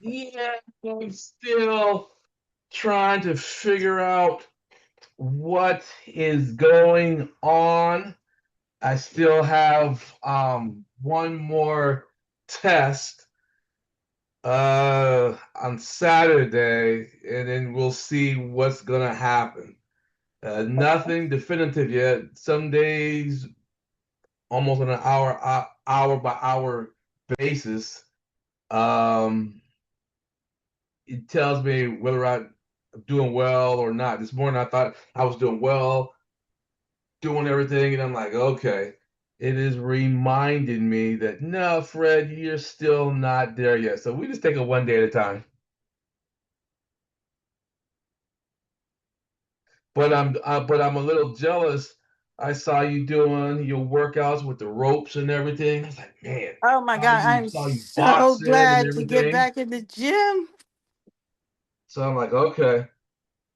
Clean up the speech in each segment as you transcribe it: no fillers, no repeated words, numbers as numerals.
Yeah, I'm still trying to figure out what is going on. I still have one more test on Saturday, and then we'll see what's gonna happen. Nothing definitive yet. Some days, almost on an hour by hour basis, um, it tells me whether I'm doing well or not. This morning I thought I was doing well, doing everything, and I'm like, okay. It is reminding me that no, Fred, you're still not there yet. So we just take it one day at a time. But I'm a little jealous. I saw you doing your workouts with the ropes and everything. I was like, man, Oh my saw God, you I'm saw you so boxing and glad to get everything. back in the gym. So I'm like, okay,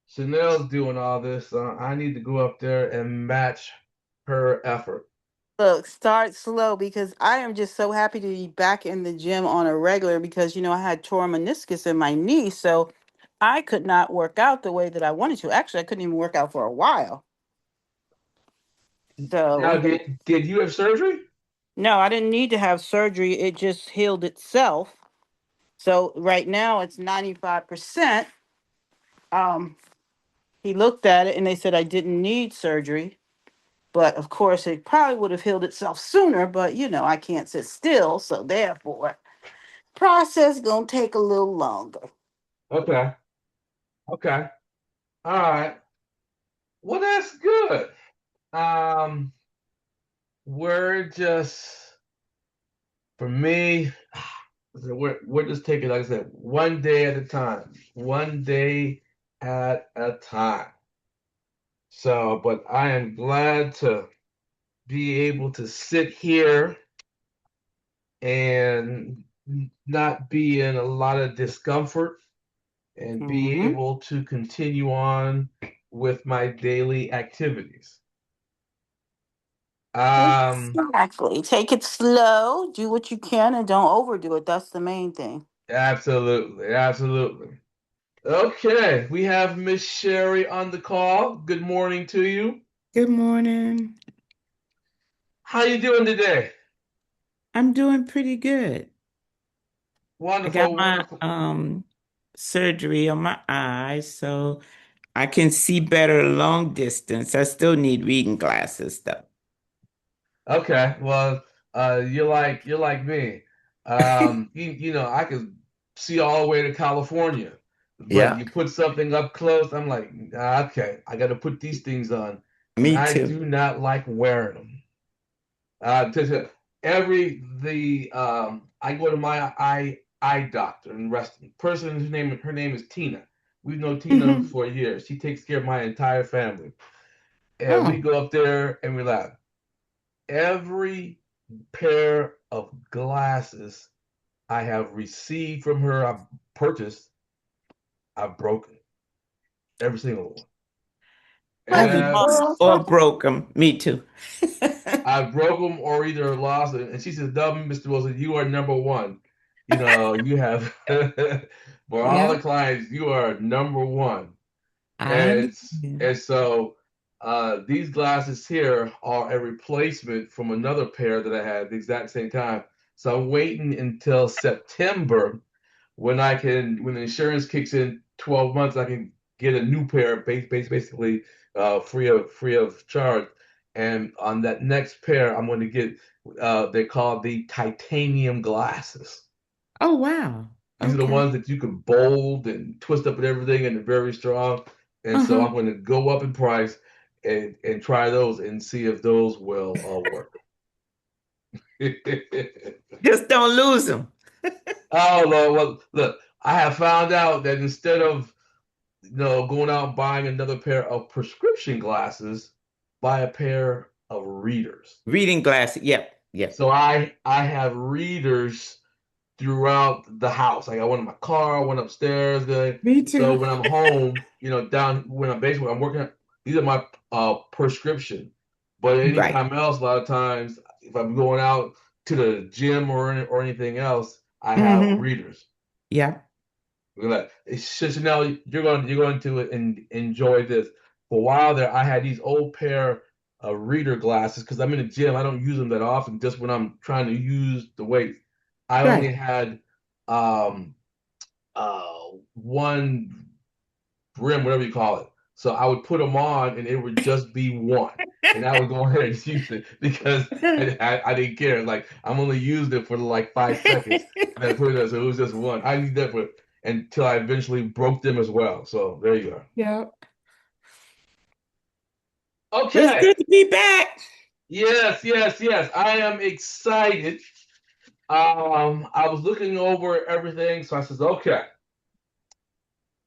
Chanel's doing all this. I need to go up there and match her effort. Look, start slow because I am just so happy to be back in the gym on a regular because I had torn meniscus in my knee, so I could not work out the way that I wanted to. Actually, I couldn't even work out for a while. Now, So, did you have surgery? no, I didn't need to have surgery. It just healed itself. So, right now it's 95%. Um, he looked at it and they said I didn't need surgery. But of course, it probably would have healed itself sooner. But I can't sit still, so therefore, process gonna take a little longer. Okay, okay, all right. Well, that's good. Um, we're just for me. We're just taking, like I said, one day at a time, one day at a time. So, but I am glad to be able to sit here and not be in a lot of discomfort and be Hmm. able to continue on with my daily activities. Um, Exactly. Take it slow. Do what you can and don't overdo it. That's the main thing. Absolutely, absolutely. Okay, we have Miss Sherry on the call. Good morning to you. Good morning. How you doing today? I'm doing pretty good. I got Wonderful, my wonderful. surgery on my eyes, so I can see better long distance. I still need reading glasses though. Okay, well, you're like me. I could see all the way to California, but Yeah, you put something up close, I'm like, okay, I got to put these things on, and me I too. do not like wearing them. Every the I go to my eye doctor and resting person whose name her name is Tina. We've known Tina Hmm. for years. She takes care of my entire family, and we Oh, go up there and we laugh. Every pair of glasses I have received from her, I've purchased, I've broken every single one. I've Every lost or broke them. Me too. I've broke them or either lost it. And she says, "No, Mr. Wilson, you are number one. You have for all Yeah, the clients, you are number one." I And understand. and so these glasses here are a replacement from another pair that I had at the exact same time. So I'm waiting until September when the insurance kicks in 12 months, I can get a new pair basically free of charge. And on that next pair, I'm going to get they call the titanium glasses. Oh, wow. These are the Okay. ones that you can bold and twist up and everything, and they're very strong. And so Uh-huh. I'm going to go up in price and try those and see if those will work. Just don't lose them. Oh Lord, well look, I have found out that instead of going out and buying another pair of prescription glasses, buy a pair of readers. Reading glasses. Yep. Yep. So I have readers throughout the house. I got one in my car, one upstairs. Me So too. when I'm home, down when I'm basically I'm working, these are my prescription. But Right. anytime else, a lot of times, if I'm going out to the gym or anything else, I have Hmm. readers. Yeah. It's just, you're going to enjoy this. For a while there, I had these old pair of reader glasses because I'm in the gym. I don't use them that often, just when I'm trying to use the weight. I only Right. had um uh one brim, whatever you call it. So I would put them on, and it would just be one, and I would go ahead and use it because I didn't care. Like I'm only used it for like 5 seconds, and then put it on, so it was just one. I used that for until I eventually broke them as well. So there you go. Yeah. It's Okay. good to be back. Yes, yes, yes. I am excited. I was looking over everything, so I says, okay,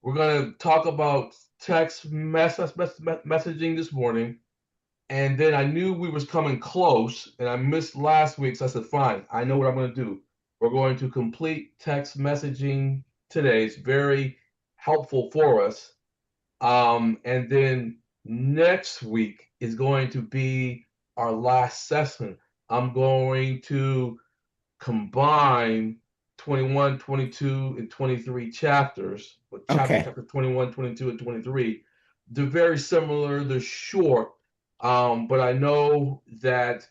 we're gonna talk about messaging this morning. And then I knew we was coming close, and I missed last week, so I said, fine, I know what I'm going to do. We're going to complete text messaging today. It's very helpful for us. And then next week is going to be our last session. I'm going to combine 21, 22, and 23 chapters, but Okay. chapter 21, 22, and 23. They're very similar, they're short, but I know that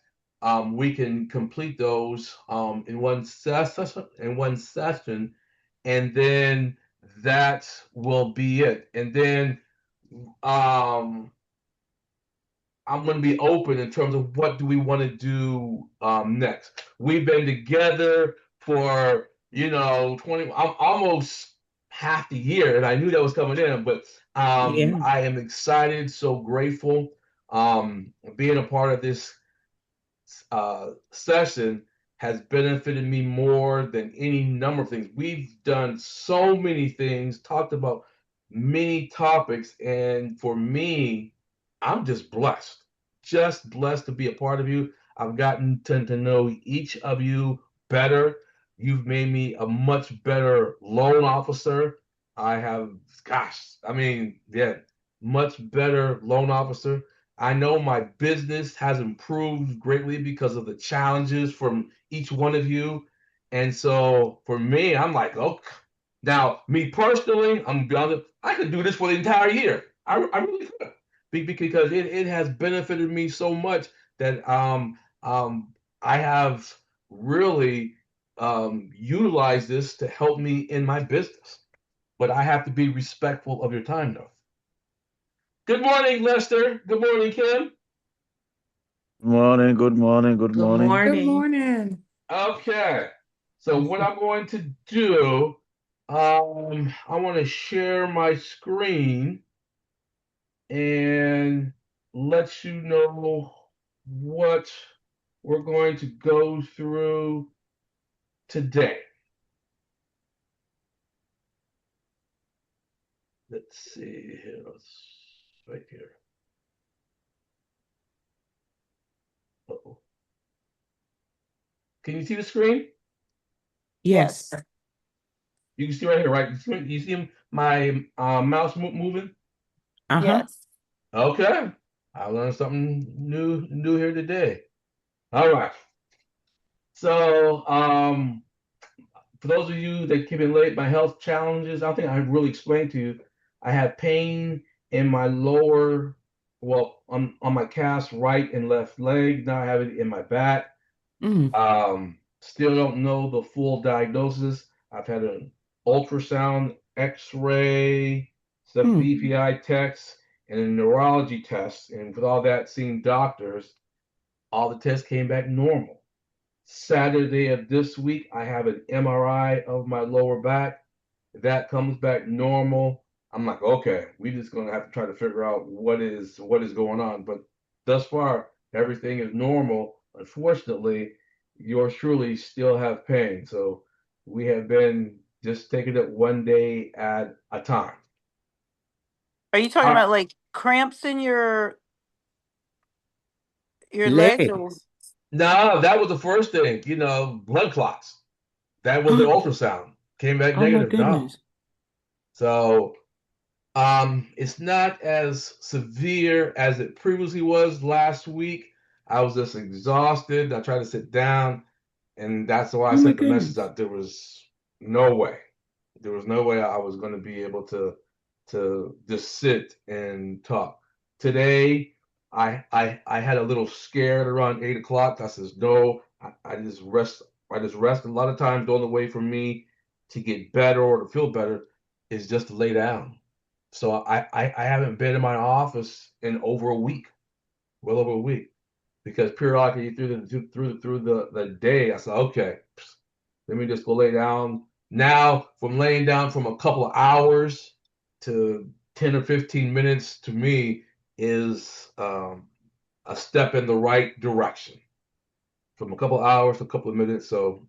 we can complete those in one session, and then that will be it. And then um, I'm going to be open in terms of what do we want to do next. We've been together for 20, I'm almost half the year, and I knew that was coming in, but Yeah. I am excited, so grateful being a part of this session has benefited me more than any number of things. We've done so many things, talked about many topics, and for me, I'm just blessed to be a part of you. I've gotten to know each of you better. You've made me a much better loan officer. I have, gosh, I mean, yeah, much better loan officer. I know my business has improved greatly because of the challenges from each one of you. And so for me, I'm like, oh, now me personally, I'm gonna be honest, I could do this for the entire year. I really could. Because it has benefited me so much that I have really utilized this to help me in my business. But I have to be respectful of your time, though. Good morning, Lester. Good morning, Kim. Morning, good morning, good Good morning. Good morning. morning. Okay. So what I'm going to do, I want to share my screen and let you know what we're going to go through today. Let's see here. Right here. Uh-oh. Can you see the screen? Yes. You can see right here, right? You see my mouse moving? Uh-huh. Yes. Okay. I learned something new here today. All right. So, for those of you that keep it late, my health challenges, I don't think I really explained to you. I have pain in my lower, well, on my calves, right and left leg. Now I have it in my back. Mm. Still don't know the full diagnosis. I've had an ultrasound, X-ray, some Mm. BPI tests, and a neurology test. And with all that, seeing doctors, all the tests came back normal. Saturday of this week, I have an MRI of my lower back. If that comes back normal, I'm like, okay, we just gonna have to try to figure out what is going on. But thus far, everything is normal. Unfortunately, yours truly still have pain. So we have been just taking it one day at a time. Are you talking Uh, about like cramps in your legs Leg. or? no, that was the first thing, blood clots. That was the Oh, ultrasound. Came back oh my negative. No. goodness. So it's not as severe as it previously was last week. I was just exhausted. I tried to sit down, and that's why I Oh my sent the message goodness. out. There was no way. There was no way I was going to be able to just sit and talk. Today, I had a little scared around 8 o'clock. I says no. I just rest. I just rest. A lot of times, the only way for me to get better or to feel better is just to lay down. So I haven't been in my office in over a week, well over a week, because periodically through the day, I said, okay, let me just go lay down. Now, from laying down from a couple of hours to 10 or 15 minutes to me is a step in the right direction. From a couple of hours to a couple of minutes. So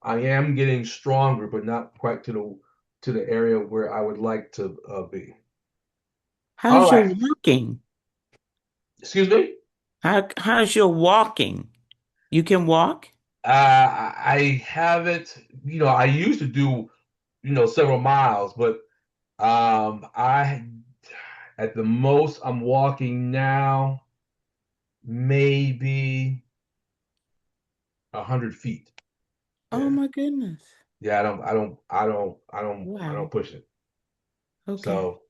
I am getting stronger, but not quite to the area where I would like to be. All How's your right. walking? Excuse me. How's your walking? You can walk? I haven't, I used to do, several miles, but I at the most I'm walking now maybe 100 feet. Oh Yeah. my goodness. Yeah, I don't Wow. push it. Okay. So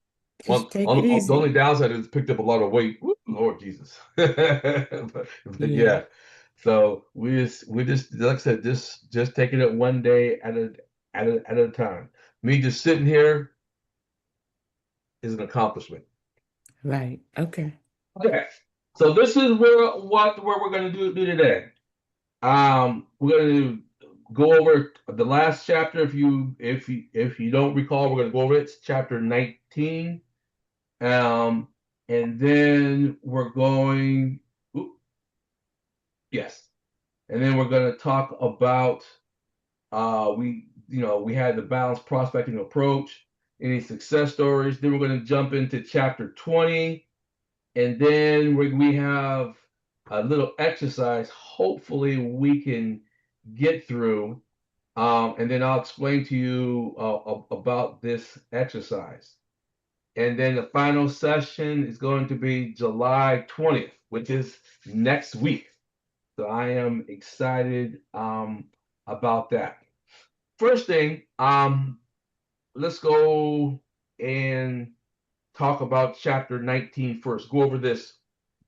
Just take it the only easy. downside is picked up a lot of weight. Woo, Lord Jesus. but Yeah. yeah. So we just like I said, just taking it one day at a time. Me just sitting here is an accomplishment. Right. Okay. Okay. So this is where we're gonna do today. We're gonna go over the last chapter. If you don't recall, we're gonna go over it. It's chapter 19. Um, and then we're going, oop, yes, and then we're going to talk about we had the balanced prospecting approach, any success stories. Then we're going to jump into chapter 20, and then we have a little exercise. Hopefully, we can get through, and then I'll explain to you about this exercise. And then the final session is going to be July 20th, which is next week. So I am excited about that. First thing, let's go and talk about chapter 19 first. Go over this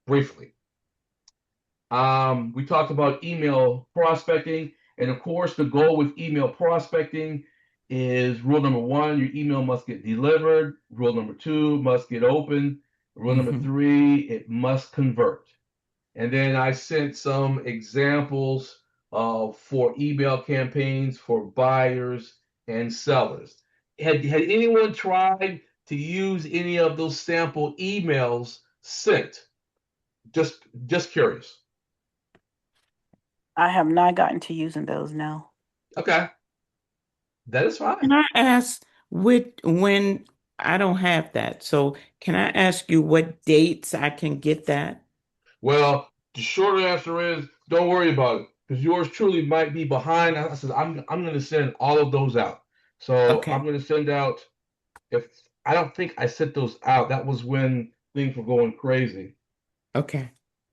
briefly. We talked about email prospecting, and of course, the goal with email prospecting is rule number one: your email must get delivered. Rule number two: must get open. Rule number Hmm. three: it must convert. And then I sent some examples for email campaigns for buyers and sellers. Had anyone tried to use any of those sample emails sent? Just curious. I have not gotten to using those now. Okay, that is Can fine. I ask when I don't have that? So can I ask you what dates I can get that? Well, the short answer is don't worry about it because yours truly might be behind. I said I'm going to send all of those out. So I'm Okay. going to send out. If I don't think I sent those out, that was when things were going crazy. Okay.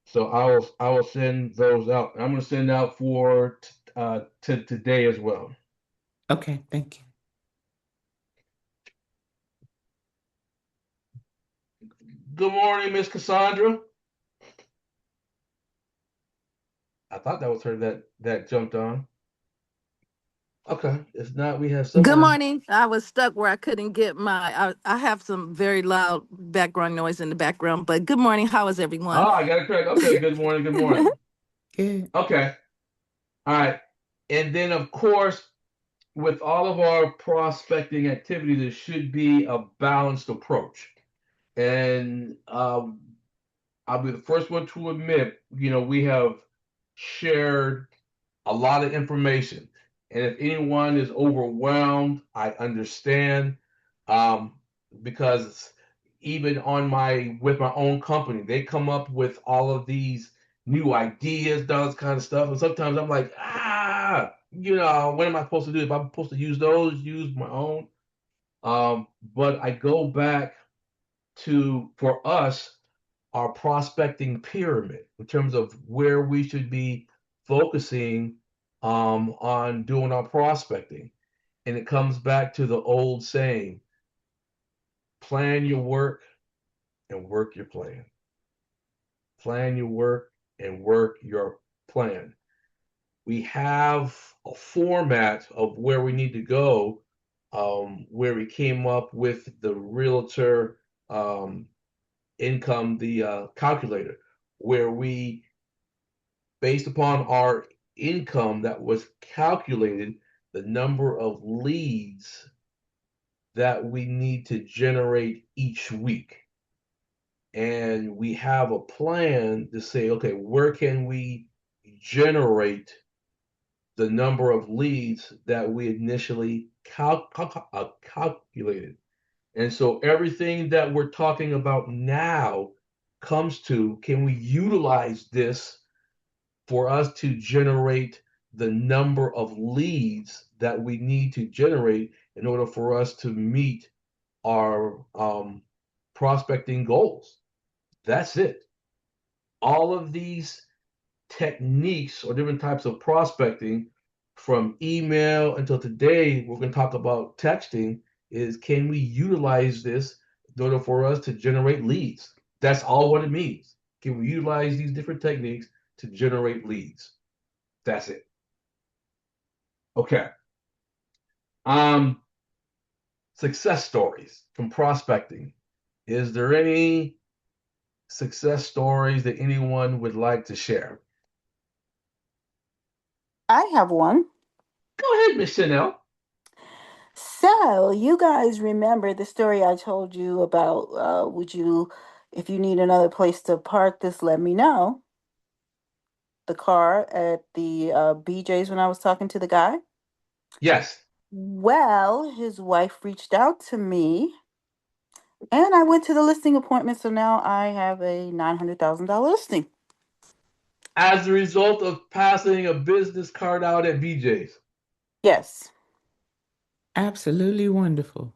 So I will send those out. I'm going to send out for today as well. Okay. Thank you. Good morning, Miss Cassandra. I thought that was her that jumped on. Okay, if not, we have Good someone. morning. I was stuck where I couldn't get I have some very loud background noise in the background, but good morning. How is everyone? Oh, I got it correct. Okay, good morning. Good morning. Good. Okay, all right. And then of course, with all of our prospecting activity, there should be a balanced approach. And I'll be the first one to admit, we have shared a lot of information. And if anyone is overwhelmed, I understand. Um, because even with my own company, they come up with all of these new ideas, those kind of stuff. And sometimes I'm like, what am I supposed to do? If I'm supposed to use those, use my own. But I go back to, for us, our prospecting pyramid in terms of where we should be focusing on doing our prospecting. And it comes back to the old saying, plan your work and work your plan. Plan your work and work your plan. We have a format of where we need to go, where we came up with the realtor income, the calculator, where we, based upon our income that was calculated, the number of leads that we need to generate each week. And we have a plan to say, okay, where can we generate the number of leads that we initially calculated? And so everything that we're talking about now comes to, can we utilize this for us to generate the number of leads that we need to generate in order for us to meet our prospecting goals? That's it. All of these techniques or different types of prospecting, from email until today, we're going to talk about texting, is can we utilize this in order for us to generate leads? That's all what it means. Can we utilize these different techniques to generate leads? That's it. Okay. Um, Success stories from prospecting. Is there any success stories that anyone would like to share? I have one. Go ahead, Miss Chanel. So, you guys remember the story I told you about? If you need another place to park this, let me know. The car at the BJ's when I was talking to the guy. Yes. Well, his wife reached out to me and I went to the listing appointment. So now I have a $900,000 listing. As a result of passing a business card out at BJ's. Yes. Absolutely wonderful.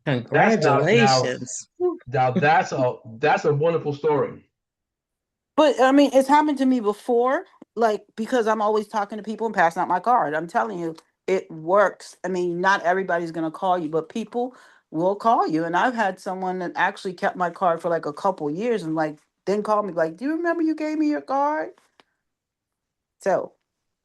That's now Congratulations. now that's a wonderful story. But I mean, it's happened to me before, like because I'm always talking to people and passing out my card. I'm telling you, it works. I mean, not everybody's going to call you, but people will call you. And I've had someone that actually kept my card for like a couple years and like then called me like, "Do you remember you gave me your card?" So,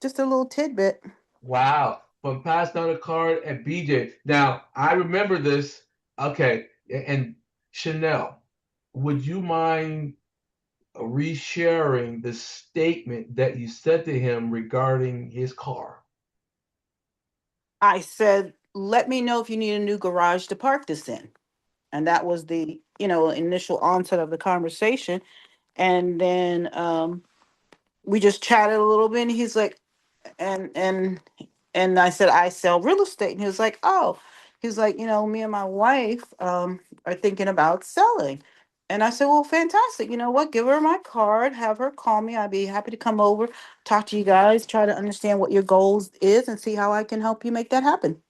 just a little tidbit. Wow. From passing out a card at BJ. Now, I remember this. Okay. And Chanel, would you mind resharing the statement that you said to him regarding his car? I said, "Let me know if you need a new garage to park this in." And that was the, initial onset of the conversation. And then we just chatted a little bit and he's like, and and and I said, "I sell real estate." And he was like, "Oh." He's like, "Me and my wife are thinking about selling." And I said, "Well, fantastic. You know what? Give her my card, have her call me. I'd be happy to come over, talk to you guys, try to understand what your goals is and see how I can help you make that happen."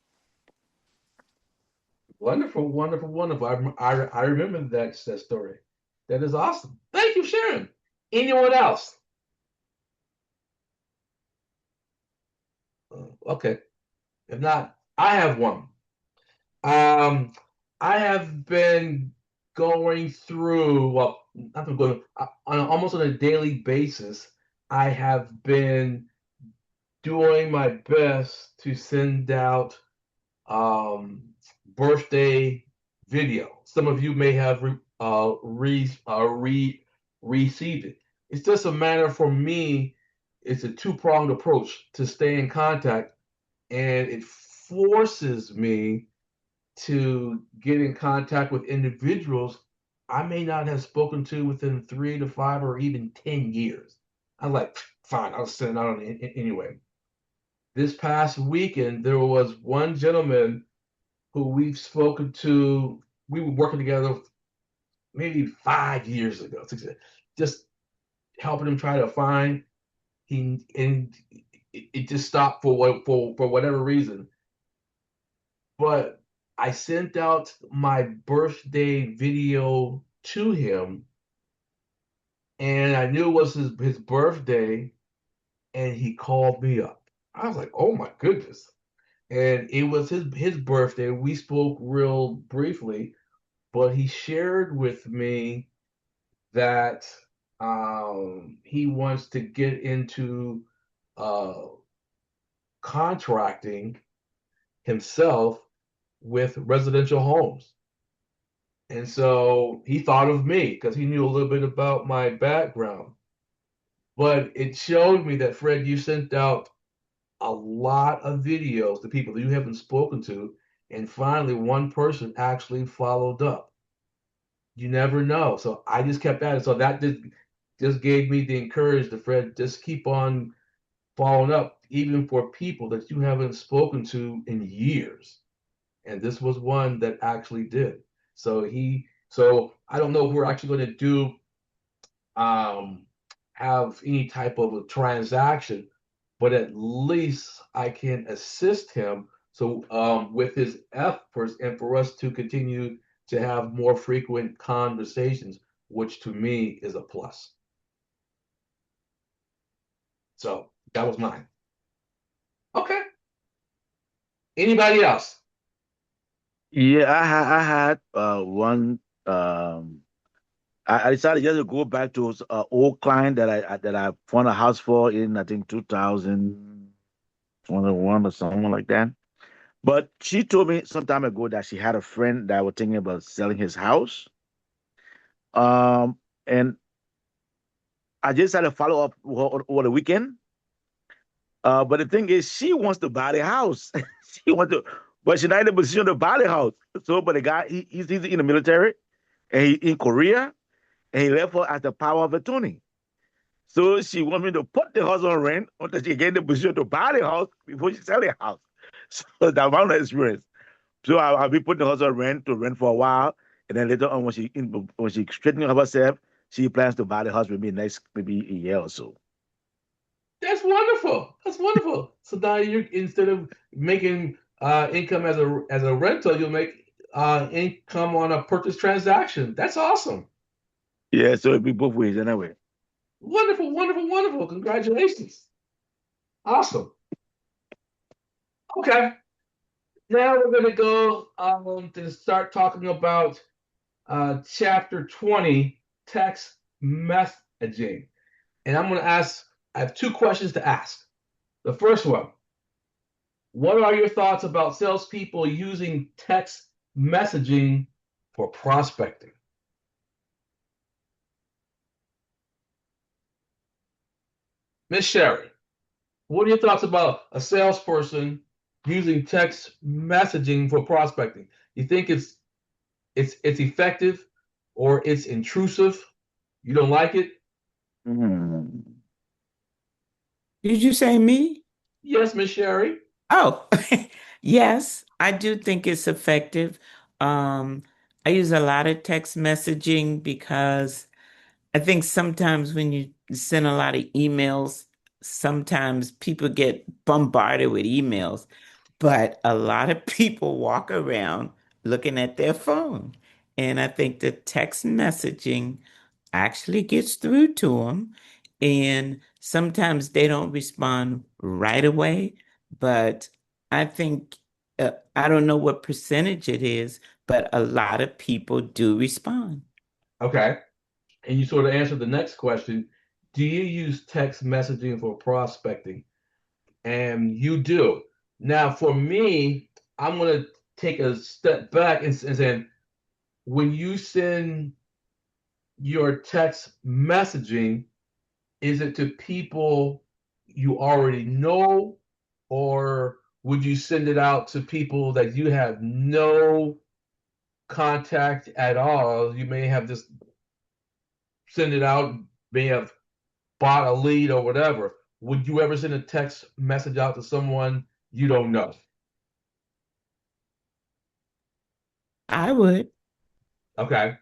Wonderful, wonderful, wonderful. I remember that story. That is awesome. Thank you, Sharon. Anyone else? Okay. If not, I have one. Um, I have been going through, well, not been going, almost on a daily basis. I have been doing my best to send out um, birthday video. Some of you may have received it. It's just a matter for me. It's a two-pronged approach to stay in contact, and it forces me to get in contact with individuals I may not have spoken to within 3 to 5 or even 10 years. I'm like, fine, I'll send it out anyway. This past weekend, there was one gentleman who we've spoken to. We were working together maybe 5 years ago, just helping him try to find. And it just stopped for whatever reason. But I sent out my birthday video to him, and I knew it was his birthday, and he called me up. I was like, oh my goodness. and it was his birthday. We spoke real briefly, but he shared with me that he wants to get into uh, contracting himself with residential homes. And so he thought of me because he knew a little bit about my background. But it showed me that, Fred, you sent out a lot of videos to people that you haven't spoken to. And finally, one person actually followed up. You never know. So I just kept at it. So that just gave me the encouragement to Fred, just keep on following up, even for people that you haven't spoken to in years. And this was one that actually did. So I don't know if we're actually going to do um, have any type of a transaction, but at least I can assist him. So with his efforts and for us to continue to have more frequent conversations, which to me is a plus. So that was mine. Okay. Anybody else? Yeah, I had one. I decided just to go back to old client that I found a house for in I think 2021 or something like that. But she told me some time ago that she had a friend that was thinking about selling his house. And I just had to follow up with her over the weekend. But the thing is, she wants to buy the house. She wants to, but she's not in a position to buy the house. So, but the guy, he's in the military and he in Korea, and he left her as the power of attorney. So she wants me to put the house on rent until she get in the position to buy the house before she sell the house. So that was my experience. So I'll be putting the house on rent to rent for a while, and then later on when she straightening up herself, she plans to buy the house maybe next maybe a year or so. That's wonderful. That's wonderful. So now you instead of making income as a rental, you'll make income on a purchase transaction. That's awesome. Yeah, so it'll be both ways anyway. Wonderful, wonderful, wonderful. Congratulations. Awesome. Okay. Now we're going to go to start talking about chapter 20, text messaging. And I'm going to ask, I have two questions to ask. The first one, what are your thoughts about salespeople using text messaging for prospecting? Miss Sherry, what are your thoughts about a salesperson using text messaging for prospecting? You think it's effective or it's intrusive? You don't like it? Hmm. Did you say me? Yes, Miss Sherry. Oh, yes, I do think it's effective. I use a lot of text messaging because I think sometimes when you send a lot of emails, sometimes people get bombarded with emails, but a lot of people walk around looking at their phone. And I think the text messaging actually gets through to them. And sometimes they don't respond right away, but I think, I don't know what percentage it is, but a lot of people do respond. Okay. And you sort of answered the next question. Do you use text messaging for prospecting? And you do. Now, for me, I'm going to take a step back and say, when you send your text messaging, is it to people you already know, or would you send it out to people that you have no contact at all? You may have just send it out, may have bought a lead or whatever. Would you ever send a text message out to someone you don't know? I would. Okay.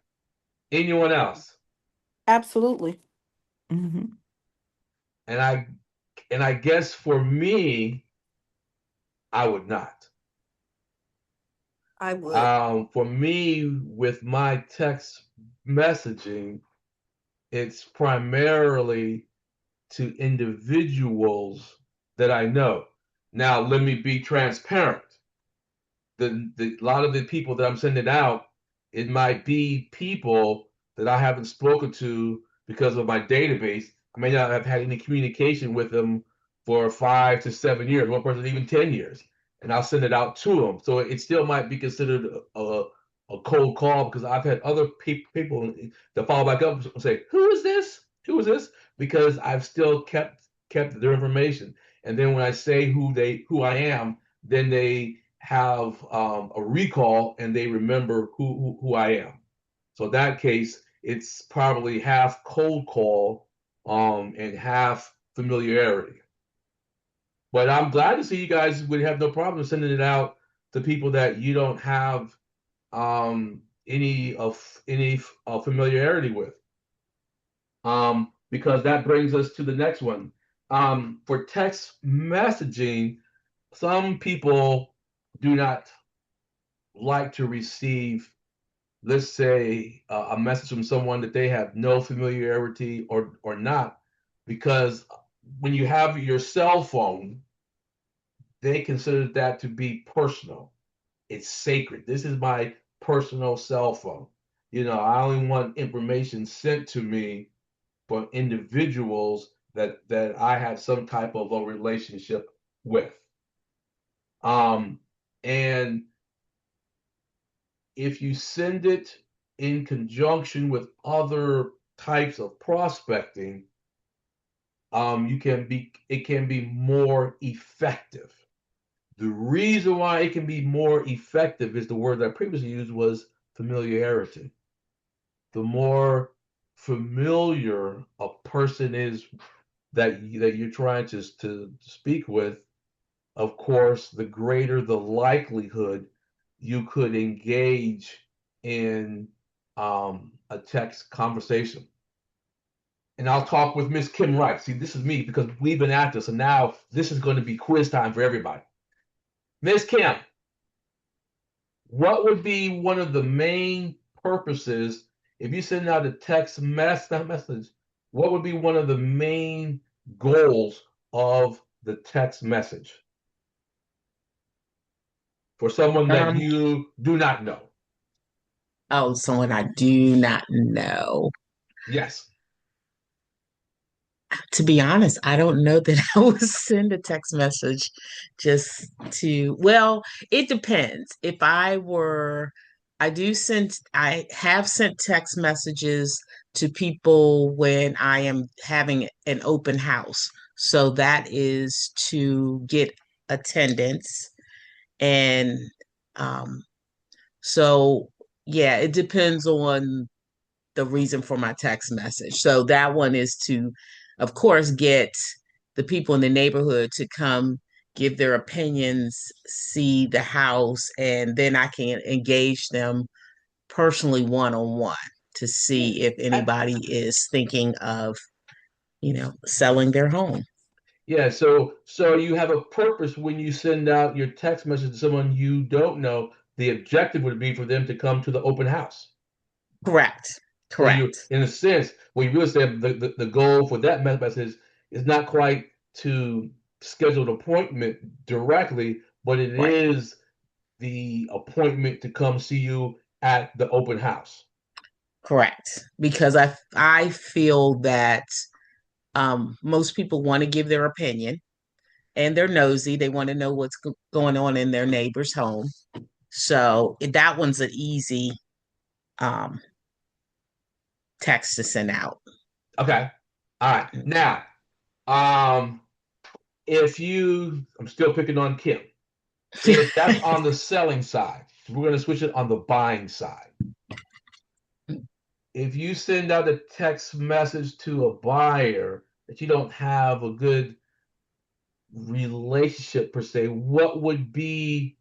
Anyone else? Absolutely. Mhm. And I guess for me, I would not. I would. For me, with my text messaging, it's primarily to individuals that I know. Now, let me be transparent. The a lot of the people that I'm sending out, it might be people that I haven't spoken to because of my database. I may not have had any communication with them for 5 to 7 years, one person even 10 years, and I'll send it out to them. So it still might be considered a cold call because I've had other people that follow back up and say, "Who is this? Who is this?" Because I've still kept their information, and then when I say who I am, then they have a recall and they remember who I am. So in that case, it's probably half cold call and half familiarity. But I'm glad to see you guys would have no problem sending it out to people that you don't have any familiarity with, because that brings us to the next one. For text messaging, some people do not like to receive, let's say, a message from someone that they have no familiarity or not, because when you have your cell phone, they consider that to be personal. It's sacred. This is my personal cell phone. I only want information sent to me from individuals that I have some type of a relationship with. Um, and if you send it in conjunction with other types of prospecting, it can be more effective. The reason why it can be more effective is the word that I previously used was familiarity. The more familiar a person is that you're trying to speak with, of course, the greater the likelihood you could engage in a text conversation. And I'll talk with Miss Kim Wright. See, this is me because we've been at this, and now this is going to be quiz time for everybody. Miss Kim, what would be one of the main purposes if you send out a text message? What would be one of the main goals of the text message for someone that Um, you do not know? oh, someone I do not know. Yes. To be honest, I don't know that I would send a text message just well, it depends. I have sent text messages to people when I am having an open house. So that is to get attendance. And um, so, yeah, it depends on the reason for my text message. So that one is to, of course, get the people in the neighborhood to come give their opinions, see the house, and then I can engage them personally one on one to see if anybody is thinking of, selling their home. Yeah, so you have a purpose when you send out your text message to someone you don't know. The objective would be for them to come to the open house. Correct. So you, Correct. in a sense, what you really say the goal for that message is not quite to schedule an appointment directly, but it Right. is the appointment to come see you at the open house. Correct. Because I feel that most people want to give their opinion and they're nosy. They want to know what's going on in their neighbor's home. So that one's an easy um, text to send out. Okay. All right. Now, um, I'm still picking on Kim. If that's on the selling side, we're going to switch it on the buying side. If you send out a text message to a buyer that you don't have a good relationship per se, what would be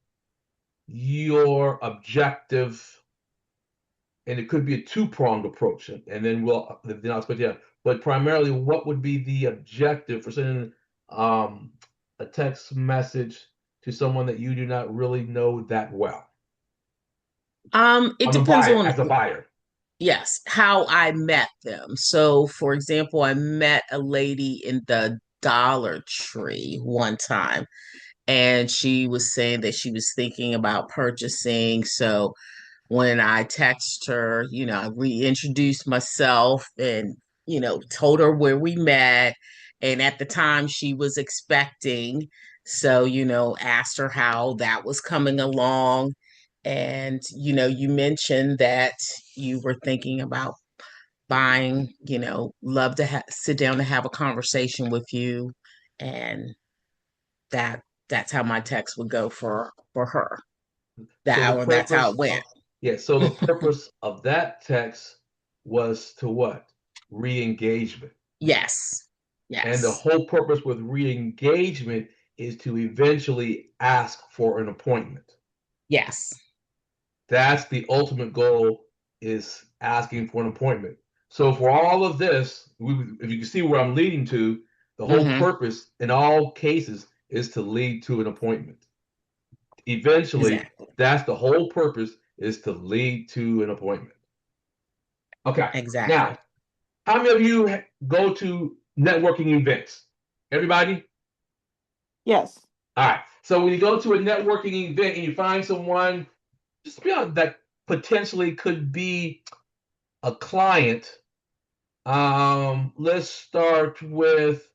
your objective? And it could be a two-pronged approach, and then I'll split it. But primarily, what would be the objective for sending um, a text message to someone that you do not really know that well? It On the depends buyer, on, as a buyer. yes, how I met them. So, for example, I met a lady in the Dollar Tree one time, and she was saying that she was thinking about purchasing. So when I texted her, I reintroduced myself and, told her where we met. And at the time she was expecting. So, asked her how that was coming along. And, you mentioned that you were thinking about buying, love to sit down and have a conversation with you. And that that's how my text would go for her. So the That's how purpose it went. of yeah, so the purpose of that text was to what? Re-engagement. Yes. And the Yes. whole purpose with re-engagement is to eventually ask for an appointment. Yes. That's the ultimate goal, is asking for an appointment. So for all of this, if you can see where I'm leading to, the whole Mm-hmm. purpose in all cases is to lead to an appointment. Eventually, Exactly. that's the whole purpose, is to lead to an appointment. Okay. Exactly. Now, how many of you go to networking events? Everybody? Yes. All right. So when you go to a networking event and you find someone, just be honest, that potentially could be a client. Let's start with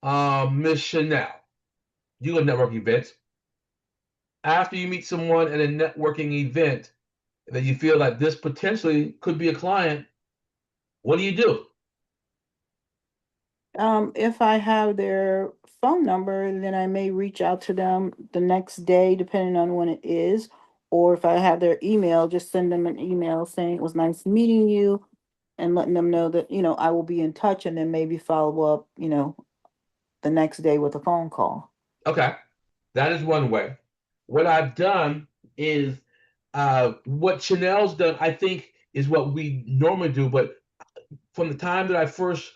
Miss Chanel. You go to networking events. After you meet someone at a networking event that you feel like this potentially could be a client, what do you do? If I have their phone number, then I may reach out to them the next day, depending on when it is. Or if I have their email, just send them an email saying it was nice meeting you and letting them know that, I will be in touch, and then maybe follow up, the next day with a phone call. Okay, that is one way. What I've done is what Chanel's done, I think, is what we normally do. But from the time that I first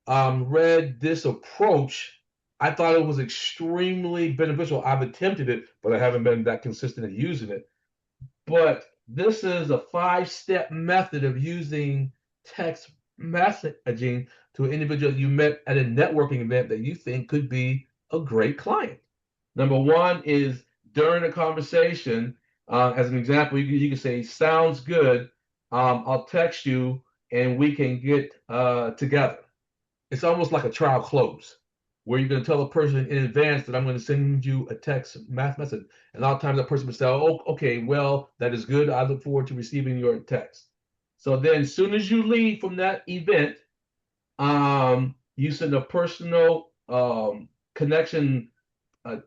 read this approach, I thought it was extremely beneficial. I've attempted it, but I haven't been that consistent at using it. But this is a 5-step method of using text messaging to an individual you met at a networking event that you think could be a great client. Number one is during a conversation, as an example, you can say, sounds good. I'll text you and we can get together. It's almost like a trial close where you're going to tell a person in advance that I'm going to send you a text message. And a lot of times that person will say, oh, okay, well, that is good. I look forward to receiving your text. So then as soon as you leave from that event, you send a personal connection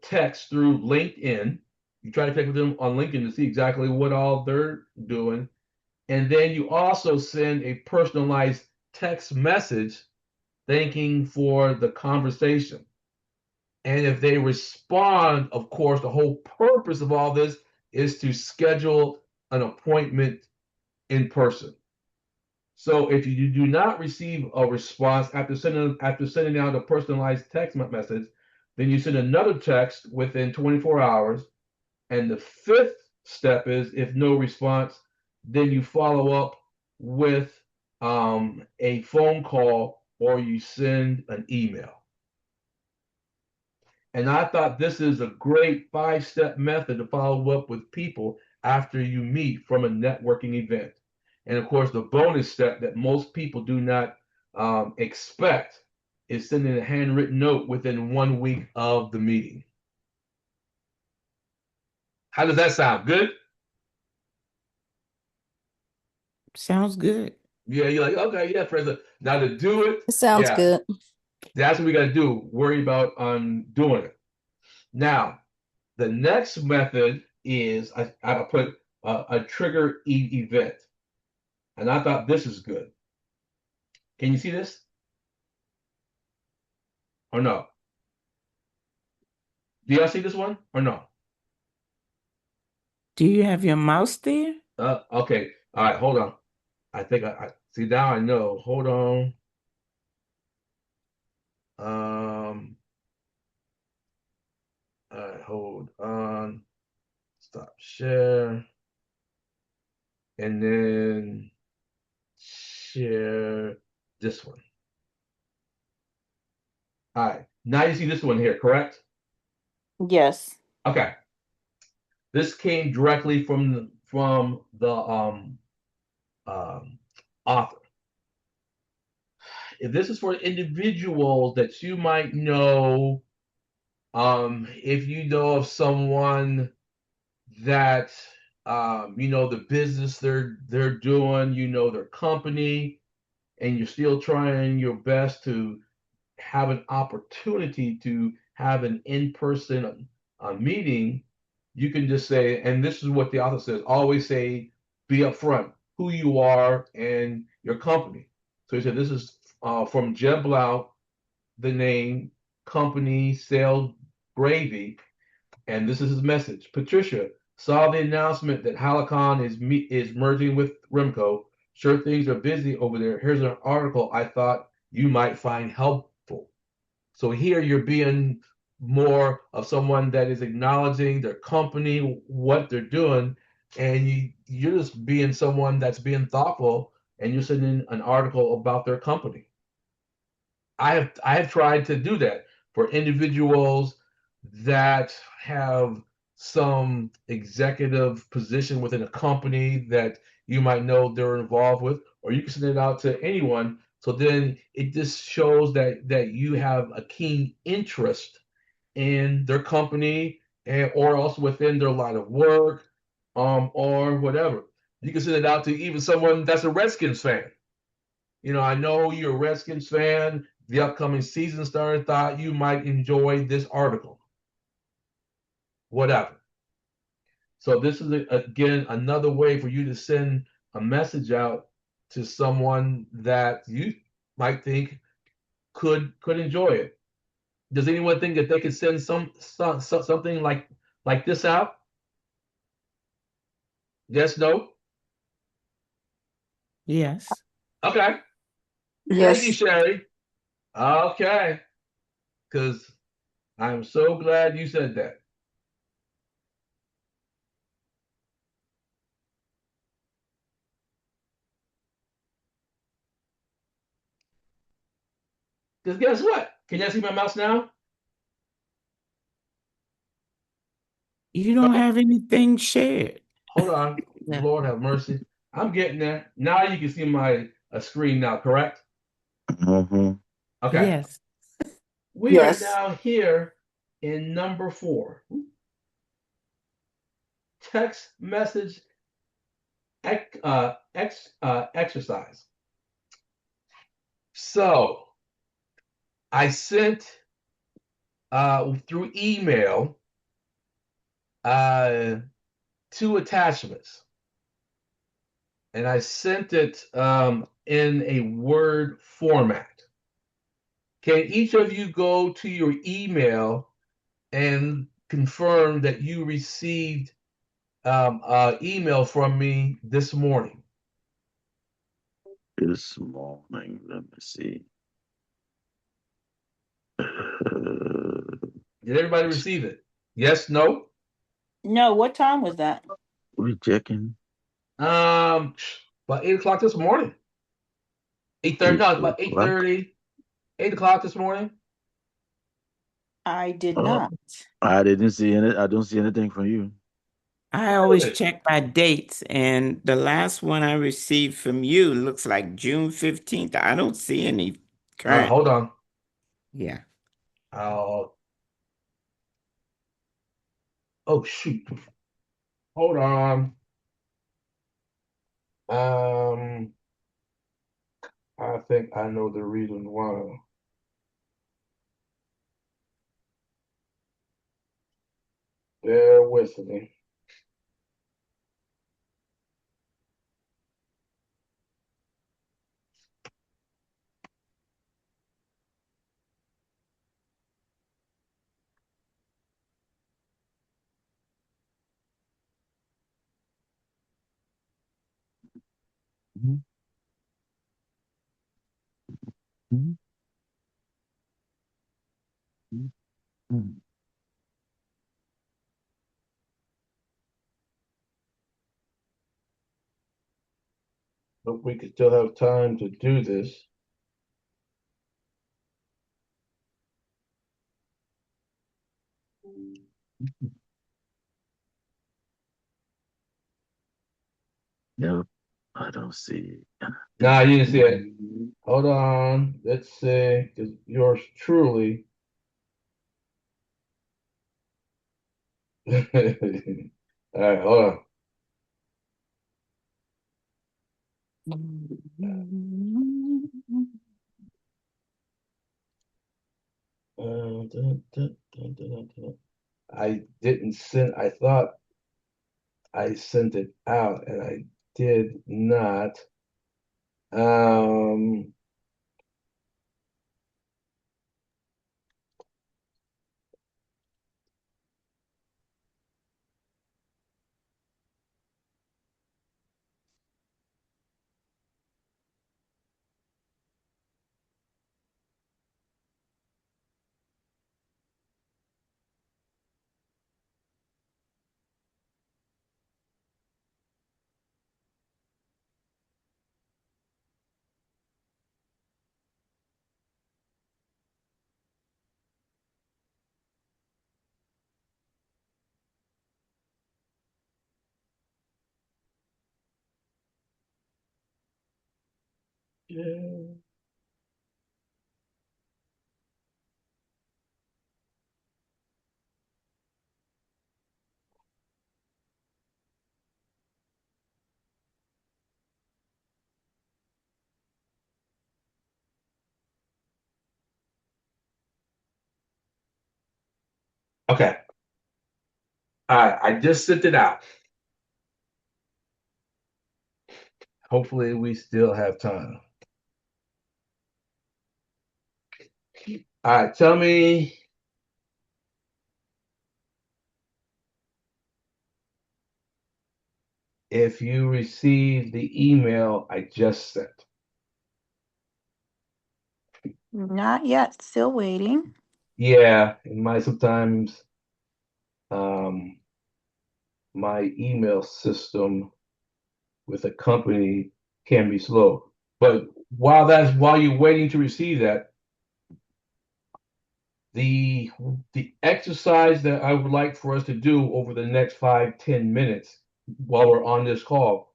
text through LinkedIn. You try to connect with them on LinkedIn to see exactly what all they're doing. And then you also send a personalized text message thanking for the conversation. And if they respond, of course, the whole purpose of all this is to schedule an appointment in person. So if you do not receive a response after sending out a personalized text message, then you send another text within 24 hours. And the fifth step is, if no response, then you follow up with a phone call or you send an email. And I thought this is a great 5-step method to follow up with people after you meet from a networking event. And of course, the bonus step that most people do not expect is sending a handwritten note within 1 week of the meeting. How does that sound? Good? Sounds good. Yeah, you're like, okay, yeah, President. Now to do it, It sounds yeah, good. that's what we got to do. Worry about on doing it. Now, the next method is I put a trigger event, and I thought this is good. Can you see this or no? Do y'all see this one or no? Do you have your mouse there? Okay. All right. Hold on. I think I see now. I know. Hold on. Um. All right. Hold on. Stop share, and then share this one. All right. Now you see this one here, correct? Yes. Okay, this came directly from the um, author. If this is for individuals that you might know, if you know of someone that you know the business they're doing, you know their company, and you're still trying your best to have an opportunity to have an in-person meeting, you can just say, and this is what the author says, always say, be upfront, who you are and your company. So he said, this is from Jeb Blount, the name, company, sales, gravy, and this is his message. Patricia, saw the announcement that Halicon is merging with Remco. Sure, things are busy over there. Here's an article I thought you might find helpful. So here you're being more of someone that is acknowledging their company, what they're doing, and you're just being someone that's being thoughtful, and you're sending an article about their company. I have tried to do that for individuals that have some executive position within a company that you might know they're involved with, or you can send it out to anyone. So then it just shows that you have a keen interest in their company and or also within their line of work, or whatever. You can send it out to even someone that's a Redskins fan. I know you're a Redskins fan. The upcoming season started. Thought you might enjoy this article. Whatever. So this is again another way for you to send a message out to someone that you might think could enjoy it. Does anyone think that they could send something like this out? Yes, no. Yes. Okay. Thank you, Yes. Sherry. Okay, because I'm so glad you said that. Because guess what? Can you see my mouse now? You don't have anything shared. Hold on. Yeah. Lord have mercy. I'm getting there. Now you can see my screen now, correct? Mm-hmm. Okay. Yes. We are Yes. now here in number 4. Text message exercise. So I sent through email uh, 2 attachments, and I sent it in a Word format. Can each of you go to your email and confirm that you received email from me this morning? This morning, let me see. Did everybody receive it? Yes, no? No, what time was that? We checking Um, about 8 o'clock this morning. 8:30. eight No, it's about eight o'clock. thirty. 8 o'clock this morning. I did Uh, not. I didn't see any. I don't see anything from you. I always Good. check my dates, and the last one I received from you looks like June 15th. I don't see any current. Hold on. Yeah. Uh, oh shoot. Hold on. Um, I think I know the reason why. Bear with me. Mhm, mhm, mhm, mhm. But we could still have time to do this. No, I don't see. Nah, you didn't see it. Hold on. Let's see. 'Cause yours truly. All right, hold on. I didn't send, I thought I sent it out and I did not. Um, yeah. Okay. All right, I just sent it out. Hopefully, we still have time. All right, tell me if you received the email I just sent. Not yet, still waiting. Yeah, in my sometimes um, my email system with a company can be slow. But while you're waiting to receive that, the the exercise that I would like for us to do over the next 5-10 minutes while we're on this call,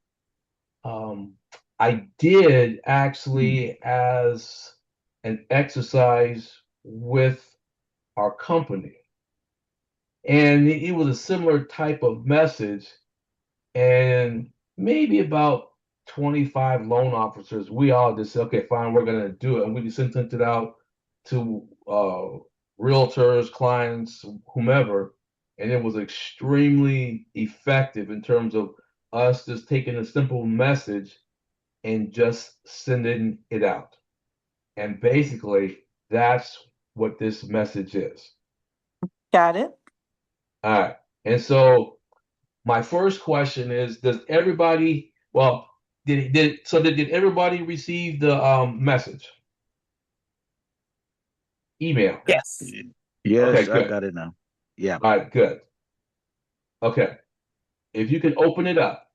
I did actually as an exercise with our company. And it was a similar type of message. And maybe about 25 loan officers, we all just said, okay, fine, we're going to do it. And we just sent it out to realtors, clients, whomever. And it was extremely effective in terms of us just taking a simple message and just sending it out. And basically, that's what this message is. Got it. All right. And so my first question is, does everybody, well, did everybody receive the message? Email. Yes. Okay, Yes, I good. got it now. Yeah. All right, good. Okay. If you can open it up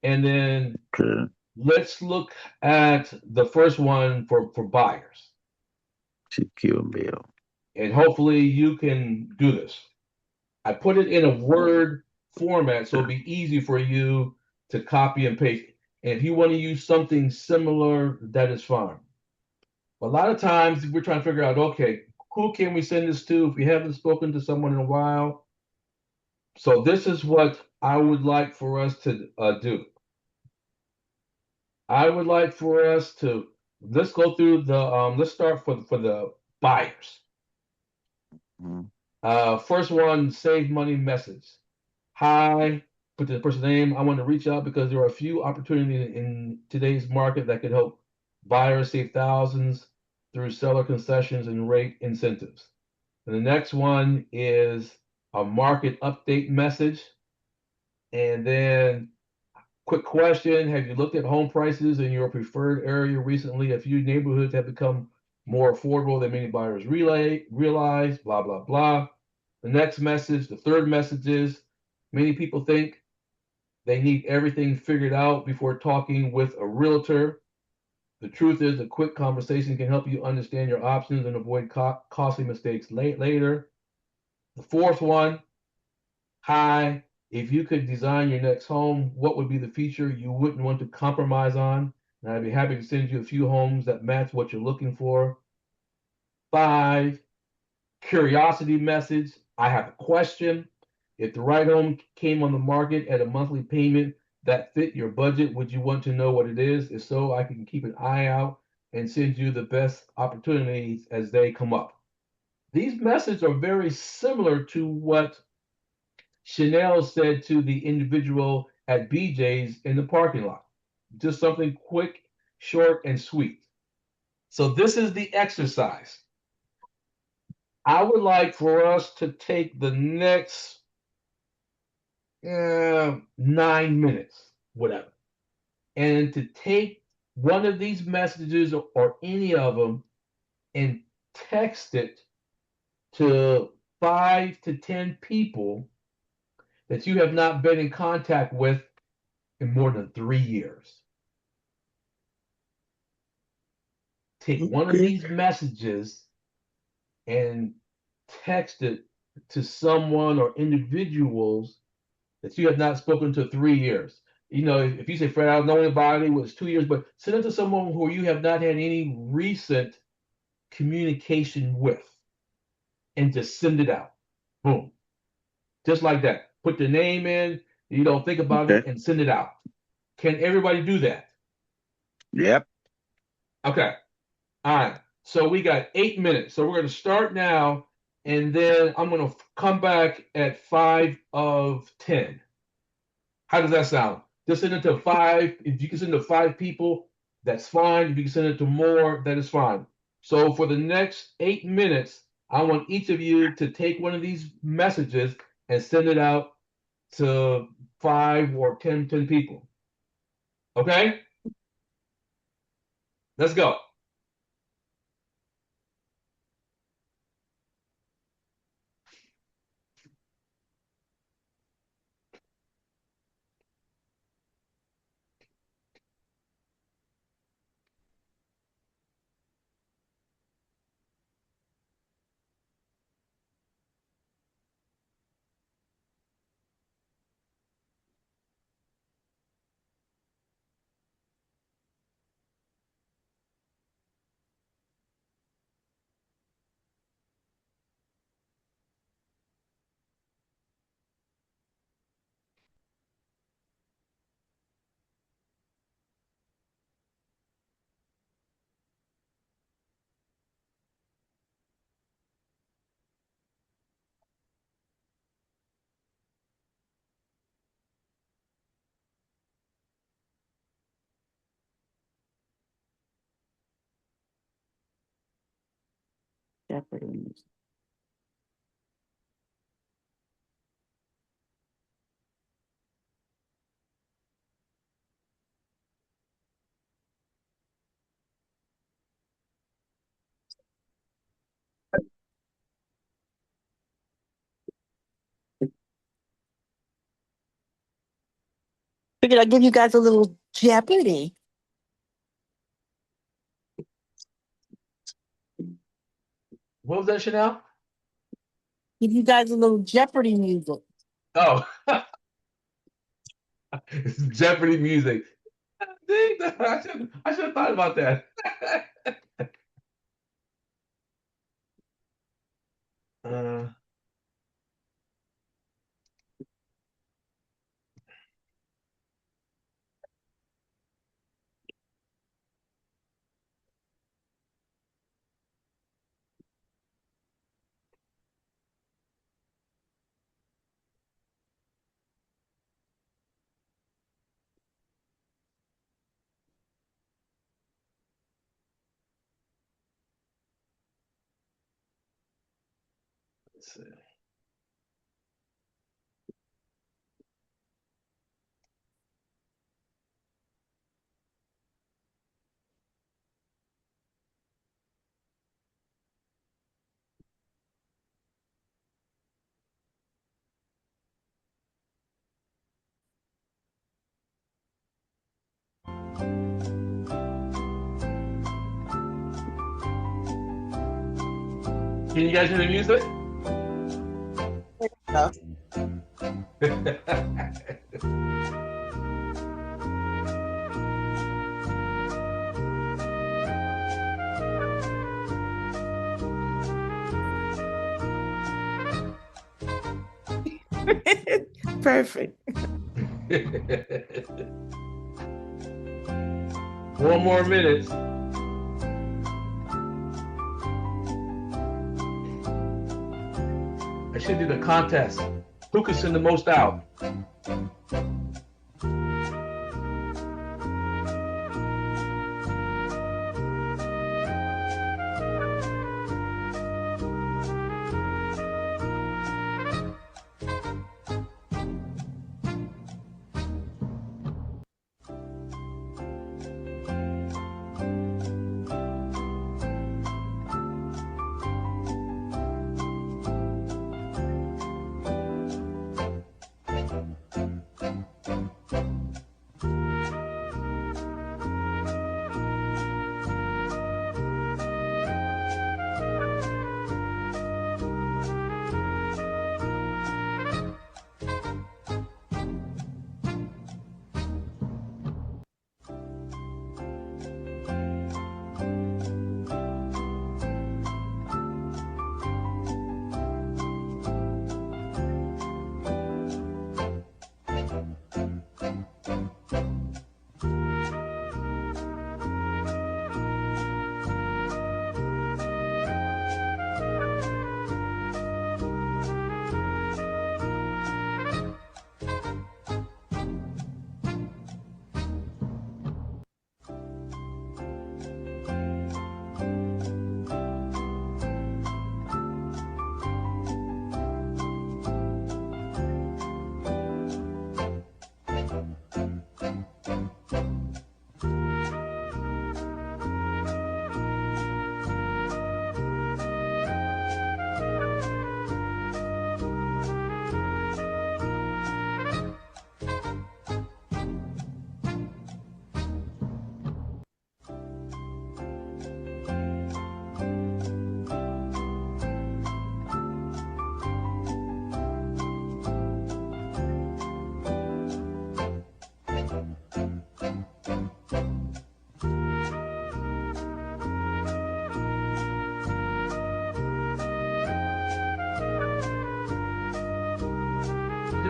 and then Okay. let's look at the first one for buyers. Secure mail. And hopefully you can do this. I put it in a Word format so it'll be easy for you to copy and paste. And if you want to use something similar, that is fine. A lot of times we're trying to figure out, okay, who can we send this to if we haven't spoken to someone in a while? So this is what I would like for us to do. I would like for us to let's go through the let's start for the buyers. Mhm. First one, save money message. Hi, put the person's name. I want to reach out because there are a few opportunities in today's market that could help buyers save thousands through seller concessions and rate incentives. And the next one is a market update message. And then, quick question: have you looked at home prices in your preferred area recently? A few neighborhoods have become more affordable than many buyers realize, blah, blah, blah. The next message, the third message is many people think they need everything figured out before talking with a realtor. The truth is, a quick conversation can help you understand your options and avoid costly mistakes later. The fourth one, Hi, if you could design your next home, what would be the feature you wouldn't want to compromise on? And I'd be happy to send you a few homes that match what you're looking for. 5, curiosity message. I have a question. If the right home came on the market at a monthly payment that fit your budget, would you want to know what it is? If so, I can keep an eye out and send you the best opportunities as they come up. These messages are very similar to what Chanel said to the individual at BJ's in the parking lot. Just something quick, short, and sweet. So, this is the exercise. I would like for us to take the next 9 minutes, whatever, and to take one of these messages or any of them and text it to 5 to 10 people that you have not been in contact with in more than 3 years. Take one of Okay. these messages and text it to someone or individuals that you have not spoken to 3 years. You know, if you say, Fred, I don't know anybody, it was 2 years, but send it to someone who you have not had any recent communication with and just send it out. Boom. Just like that. Put the name in, you don't think about it, Okay. and send it out. Can everybody do that? Yep. Okay. All right. So we got 8 minutes. So we're going to start now, and then I'm going to come back at 5 of 10. How does that sound? Just send it to 5. If you can send it to 5 people, that's fine. If you can send it to more, that is fine. So for the next 8 minutes, I want each of you to take one of these messages and send it out to 5 or 10 people. Okay? Let's go. Jeopardy. Figured I'd give you guys a little Jeopardy. What was that, Chanel? Give you guys a little Jeopardy music. Oh, Jeopardy music. I should have thought about that. uh, let's see. Can you guys hear the music? No. Perfect. Four more minutes. I should do the contest. Who can send the most out?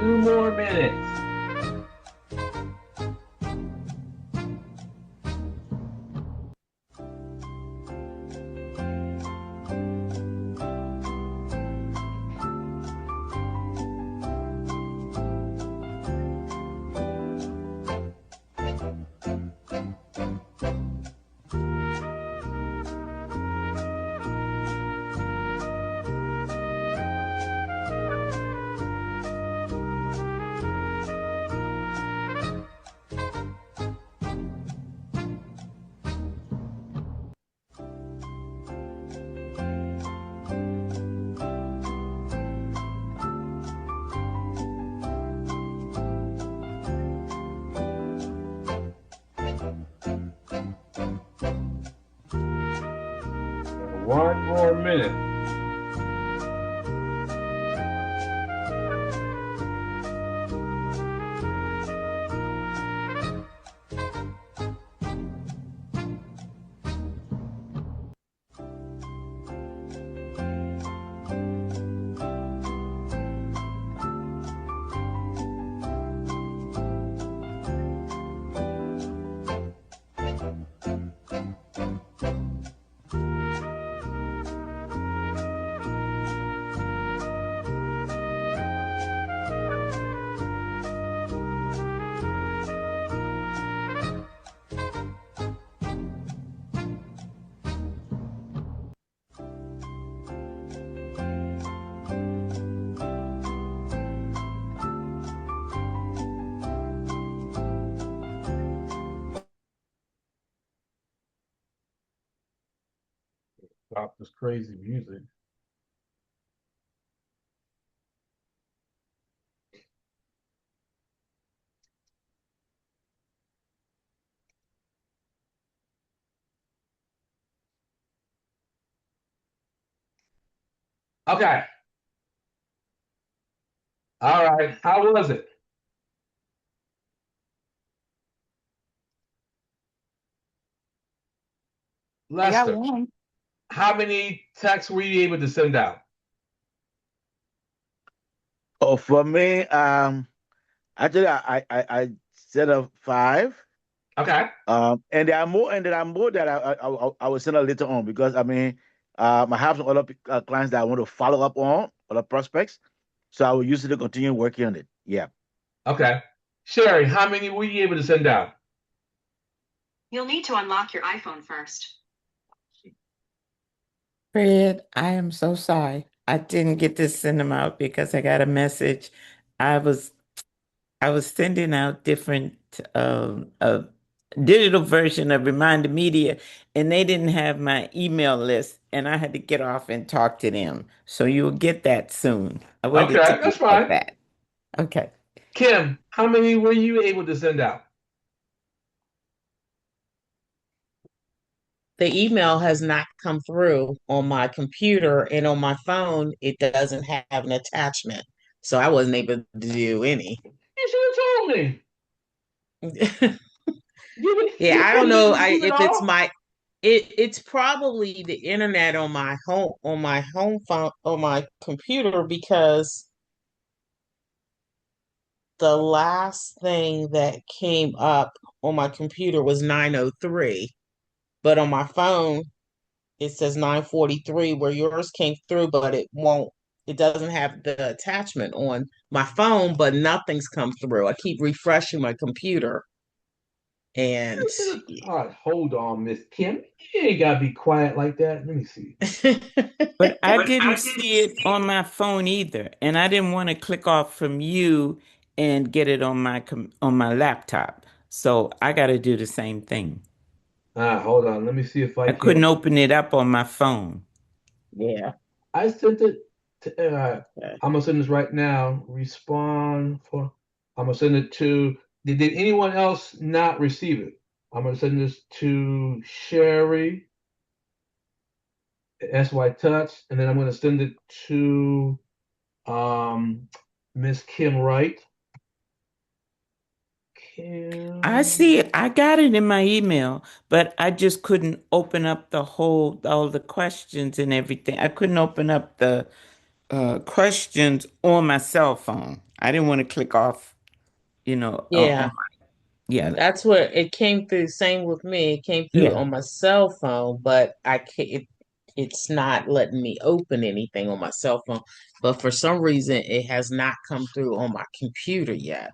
2 more minutes. One more minute. Stop this crazy music. Okay. All right. How was it? I got Lester, one. how many texts were you able to send out? Oh, for me, actually, I set up five. Okay. And there are more that I will send out later on because I mean, I have some other clients that I want to follow up on, other prospects. So I will usually continue working on it. Yeah. Okay. Sherry, how many were you able to send out? You'll need to unlock your iPhone first. Fred, I am so sorry. I didn't get to send them out because I got a message. I was I was sending out different digital version of Reminder Media, and they didn't have my email list, and I had to get off and talk to them. So you'll get that soon. I wanted to Okay, tell you that's about fine. that. Okay. Kim, how many were you able to send out? The email has not come through on my computer, and on my phone, it doesn't have an attachment. So I wasn't able to do any. You should have told me. Yeah, You I could don't have just know received it if it's all. it's probably the internet on my home phone on my computer because the last thing that came up on my computer was 9:03, but on my phone it says 9:43 where yours came through, but it doesn't have the attachment on my phone, but nothing's come through. I keep refreshing my computer and You should have. All right, hold on, Miss Kim. You ain't gotta be quiet like that. Let me see. But I didn't see it on my phone either, and I didn't want to click off from you and get it on on my laptop. So I got to do the same thing. Hold on. Let me see if I I couldn't can. open it up on my phone. Yeah. I sent it to. Okay. I'm gonna send this right now. Respond for. I'm gonna send it to. Did anyone else not receive it? I'm gonna send this to Sherry, SY Touch, and then I'm gonna send it to um Miss Kim Wright. I see Kim. it. I got it in my email, but I just couldn't open up all the questions and everything. I couldn't open up the questions on my cell phone. I didn't want to click off, Yeah. yeah, That's what it came through. Same with me. It came through yeah. on my cell phone, but I can't. It's not letting me open anything on my cell phone. But for some reason, it has not come through on my computer yet.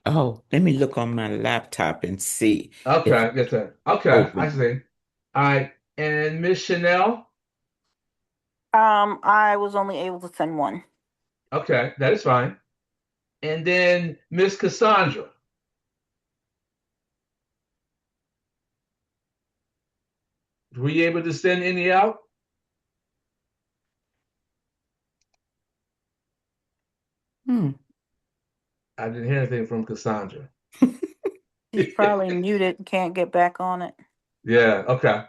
Oh, let me look on my laptop and see if Okay, yes, sir. Okay, I open. see. All right, and Miss Chanel. I was only able to send one. Okay, that is fine. And then Miss Cassandra. Were you able to send any out? Hmm. I didn't hear anything from Cassandra. She's probably muted, can't get back on it. Yeah, okay.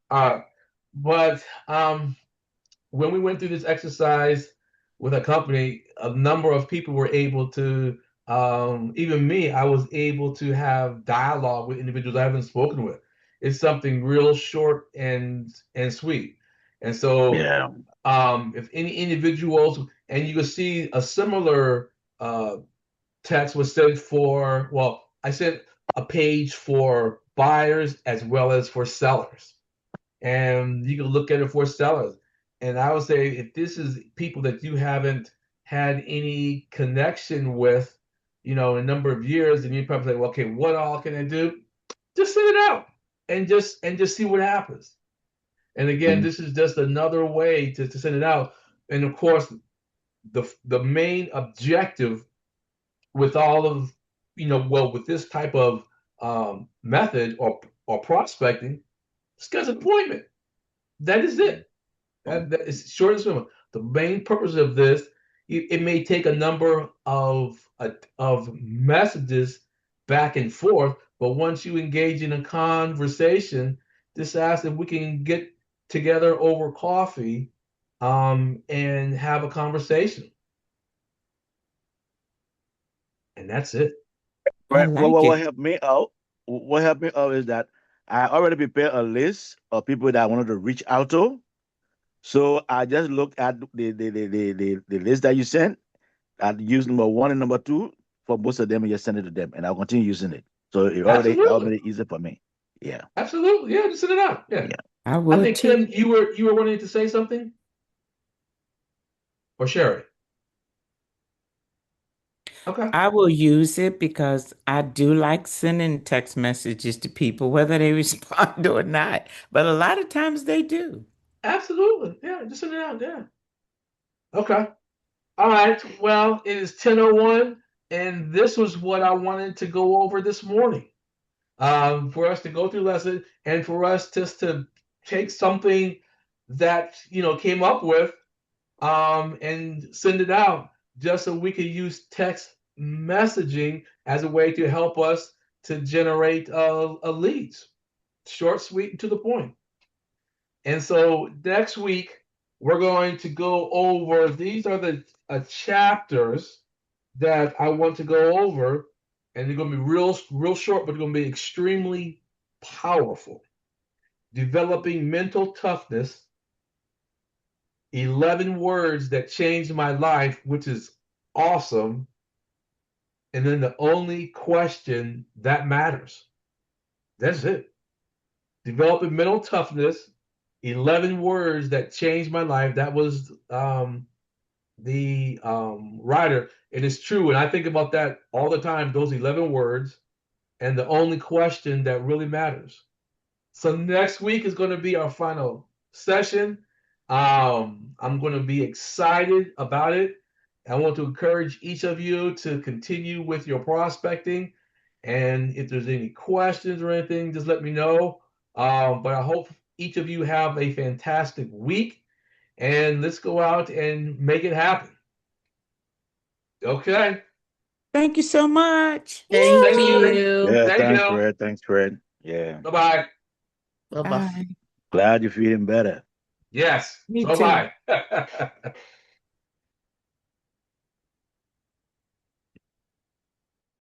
But when we went through this exercise with a company, a number of people were able to, even me, I was able to have dialogue with individuals I haven't spoken with. It's something real short and sweet. And so, Yeah. if any individuals, and you can see a similar uh, text was sent for, well, I sent a page for buyers as well as for sellers. And you can look at it for sellers. And I would say if this is people that you haven't had any connection with, in a number of years, and you probably say, well, okay, what all can I do? Just send it out and just see what happens. And again, Mhm. this is just another way to send it out. And of course, the main objective with all of well with this type of method or prospecting, schedule an appointment. That is it. That is short and simple. The main purpose of this, it may take a number of messages back and forth, but once you engage in a conversation, just ask if we can get together over coffee and have a conversation. And that's it. I Right. Well, like what, it. what helped me out? What helped me out is that I already prepared a list of people that I wanted to reach out to. So I just looked at the list that you sent. I'd use number one and number two for both of them and just send it to them. And I'll continue using it. So it already Absolutely. made it easy for me. Yeah. Absolutely. Yeah, just send it out. Yeah. Yeah. I I would think Kim, too. you were wanting to say something? Or Sherry? Okay. I will use it because I do like sending text messages to people, whether they respond or not. But a lot of times they do. Absolutely. Yeah, just send it out. Yeah. Okay. All right. Well, it is 10:01, and this was what I wanted to go over this morning. For us to go through the lesson and for us just to take something that came up with and send it out just so we could use text messaging as a way to help us to generate leads, short, sweet, and to the point. And so next week we're going to go over. These are the chapters that I want to go over, and they're going to be real short, but they're going to be extremely powerful. Developing mental toughness, 11 words that changed my life, which is awesome. And then the only question that matters. That's it. Developing mental toughness, 11 words that changed my life. That was the writer. And it's true. And I think about that all the time, those 11 words, and the only question that really matters. So next week is going to be our final session. I'm going to be excited about it. I want to encourage each of you to continue with your prospecting. And if there's any questions or anything, just let me know. But I hope each of you have a fantastic week. And let's go out and make it happen. Okay. Thank you so much. Thank Thanks, Sherry. you. Yeah. Thank Thanks, you. Fred. Thanks, Fred. Yeah. Bye bye. Bye bye. Bye. Glad you're feeling better. Yes. Me So too. bye.